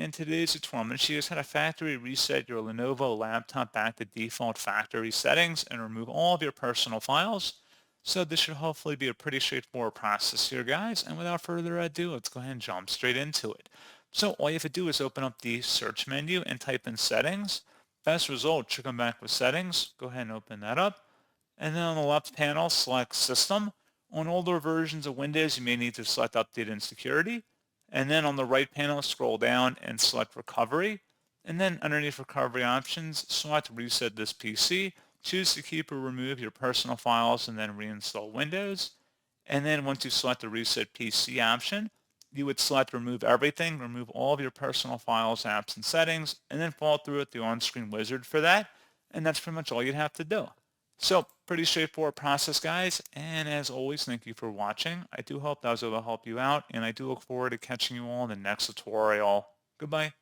in today's tutorial, I'm going to show you guys how to factory reset your Lenovo laptop back to default factory settings and remove all of your personal files. So this should hopefully be a pretty straightforward process here, guys. And without further ado, let's go ahead and jump straight into it. So all you have to do is open up the search menu and type in settings. Best result should come back with settings. Go ahead and open that up. And then on the left panel, select System. On older versions of Windows, you may need to select Update and Security. And then on the right panel, scroll down and select Recovery. And then underneath Recovery Options, select Reset this PC. Choose to keep or remove your personal files and then reinstall Windows. And then once you select the Reset PC option, you would select Remove Everything, remove all of your personal files, apps, and settings, and then follow through with the on-screen wizard for that. And that's pretty much all you'd have to do. So pretty straightforward process, guys. And as always, thank you for watching. I do hope that was able to help you out, and I do look forward to catching you all in the next tutorial. Goodbye.